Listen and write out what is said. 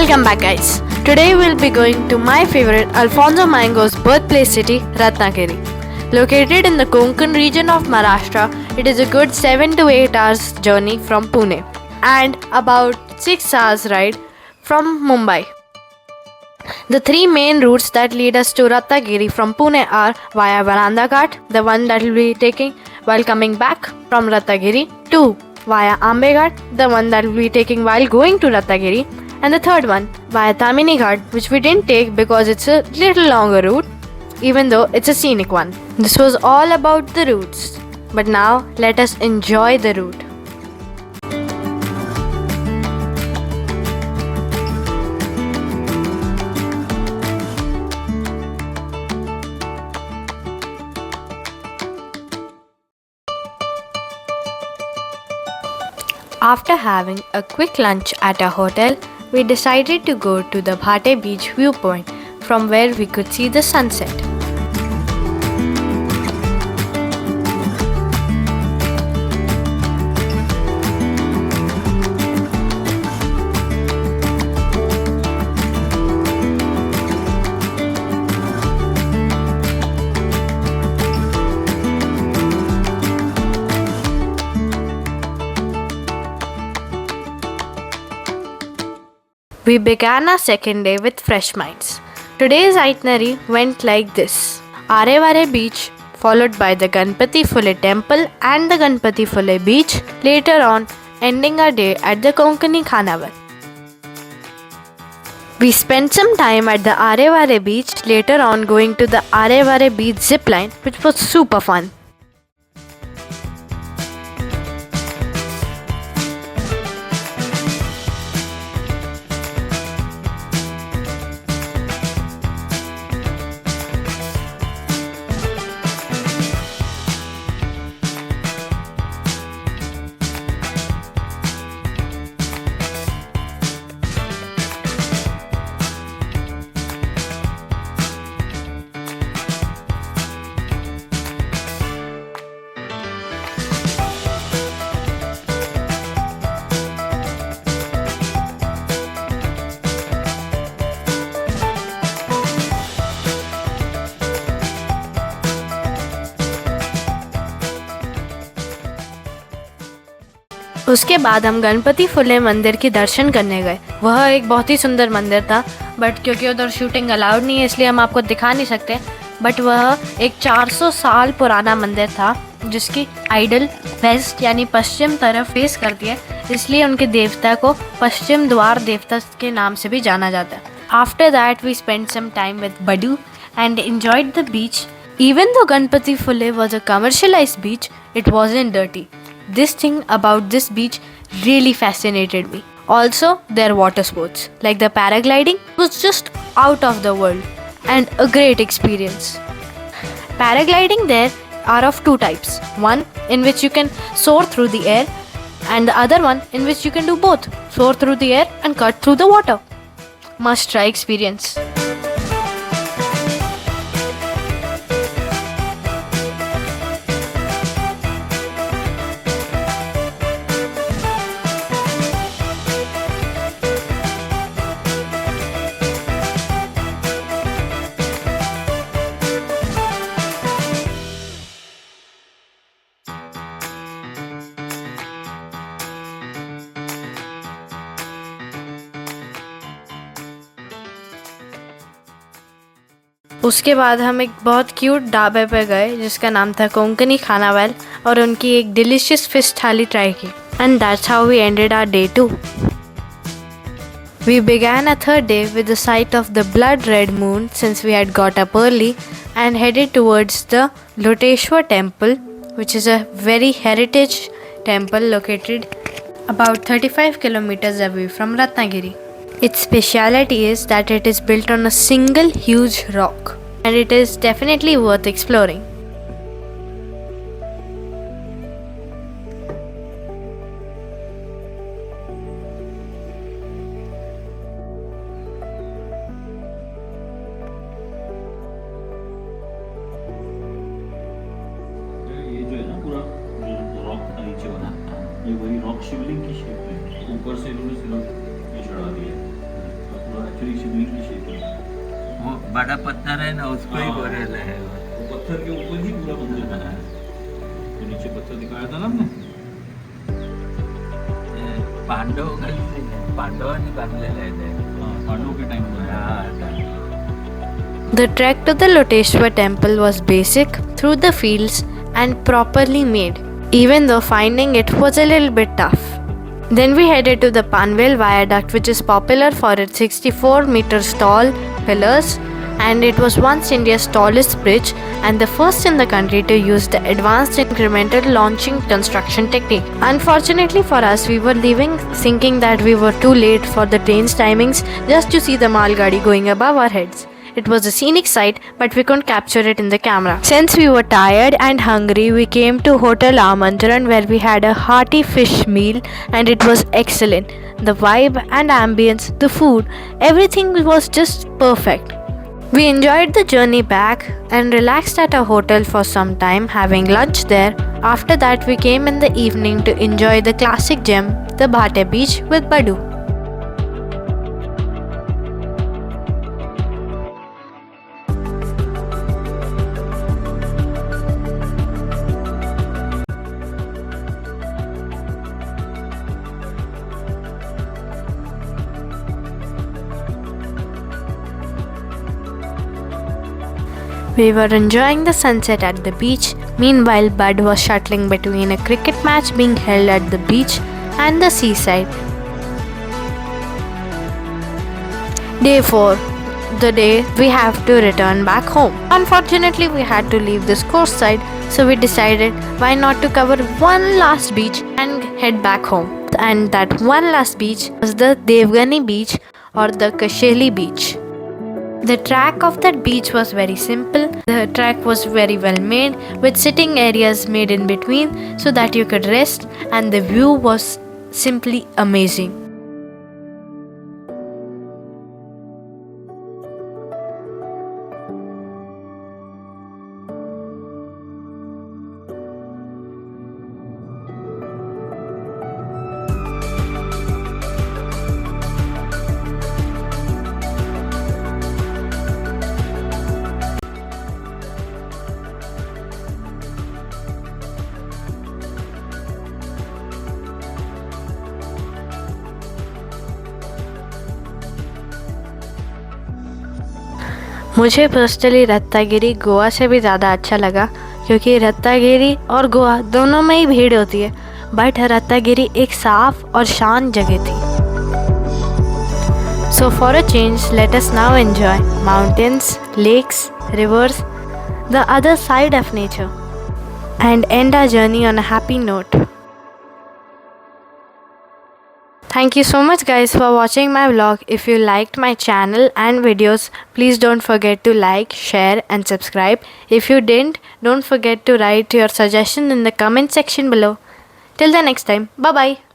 Welcome back, guys. Today we'll be going to my favorite Alfonso Mango's birthplace city, Ratnagiri. Located in the Konkan region of Maharashtra, it is a good 7 to 8 hours journey from Pune and about 6 hours ride from Mumbai. The three main routes that lead us to Ratnagiri from Pune are via Varanda Ghat, the one that we'll be taking while coming back from Ratnagiri, 2 via Ambe Ghat, the one that we'll be taking while going to Ratnagiri, and the third one via Tamini Ghat, which we didn't take because it's a little longer route, even though it's a scenic one. This was all about the routes, but now let us enjoy the route. After having a quick lunch at a hotel, we decided to go to the Bhate Beach viewpoint from where we could see the sunset. We began our second day with fresh minds. Today's itinerary went like this: Arevare Beach, followed by the Ganpati Phule Temple and the Ganpati Phule Beach, later on ending our day at the Konkani Khanaval. We spent some time at the Arevare Beach, later on going to the Arevare Beach zipline, which was super fun. उसके बाद हम गणपति फुले मंदिर के दर्शन करने गए। वह एक बहुत ही सुंदर मंदिर था, बट क्योंकि उधर शूटिंग अलाउड नहीं है इसलिए हम आपको दिखा नहीं सकते। बट वह एक 400 साल पुराना मंदिर था जिसकी आइडल वेस्ट यानी पश्चिम तरफ फेस करती है, इसलिए उनके देवता को पश्चिम द्वार देवता के नाम से भी जाना जाता है। After that we spend some time with बडू and enjoyed the beach. Even though Ganpati Phule was a commercialized beach, it wasn't dirty. This thing about this beach really fascinated me. Also, their water sports, like the paragliding, was just out of the world and a great experience. Paragliding there are of two types. One in which you can soar through the air, and the other one in which you can do both, soar through the air and cut through the water. Must try experience. उसके बाद हम एक बहुत cute ढाबे पे गए जिसका नाम था कोंकणी खानावाल और उनकी एक डिलीशियस फिश थाली ट्राई की. And that's how we ended our day 2. We began our third day with the sight of the blood red moon since we had got up early and headed towards the Loteshwar temple, which is a very heritage temple located about 35 kilometers away from Ratnagiri. Its speciality is that it is built on a single huge rock, and it is definitely worth exploring. ये वही rock शिवलिंग की shape है, ऊपर से इन्होंने सिर्फ ये चढ़ा दिया है, छिद्री छिद्री की शेप है। वो बड़ा पत्थर है ना, उसको ही हाँ। बोरेला है वो। वो पत्थर के ऊपर ही पूरा मंदिर बना है। तो नीचे पत्थर दिखाया था ना हमने। पांडवांनी बांधलेलं आहे ते. हाँ, पांडवों के टाइम में। हा, The trek to the Loteshwar temple was basic, through the fields, and properly made, even though finding it was a little bit tough. Then we headed to the Panvel Viaduct, which is popular for its 64 meters tall pillars, and it was once India's tallest bridge and the first in the country to use the advanced incremental launching construction technique. Unfortunately for us, we were leaving thinking that we were too late for the train's timings just to see the Malgadi going above our heads. It was a scenic sight, but we couldn't capture it in the camera. Since we were tired and hungry, we came to Hotel Amantran, where we had a hearty fish meal, and it was excellent. The vibe and ambience, the food, everything was just perfect. We enjoyed the journey back and relaxed at our hotel for some time, having lunch there. After that, we came in the evening to enjoy the classic gem, the Bhate beach with Badu. We were enjoying the sunset at the beach. Meanwhile, Bud was shuttling between a cricket match being held at the beach and the seaside. Day 4, the day we have to return back home. Unfortunately, we had to leave this coast side, so we decided why not to cover one last beach and head back home. And that one last beach was the Devgani beach or the Kasheli beach. The track of that beach was very simple. The track was very well made with sitting areas made in between so that you could rest, and the view was simply amazing. मुझे personally Ratnagiri Goa से भी ज़्यादा अच्छा लगा, क्योंकि रत्नागिरी और गोवा दोनों में ही भीड़ होती है, बट रत्नागिरी एक साफ और शांत जगह थी. So for a change, let us now enjoy mountains, lakes, rivers, the other side of nature, and end our journey on a happy note. Thank you so much guys for watching my vlog. If you liked my channel and videos, please don't forget to like, share and subscribe. If you didn't, don't forget to write your suggestion in the comment section below. Till the next time, bye bye.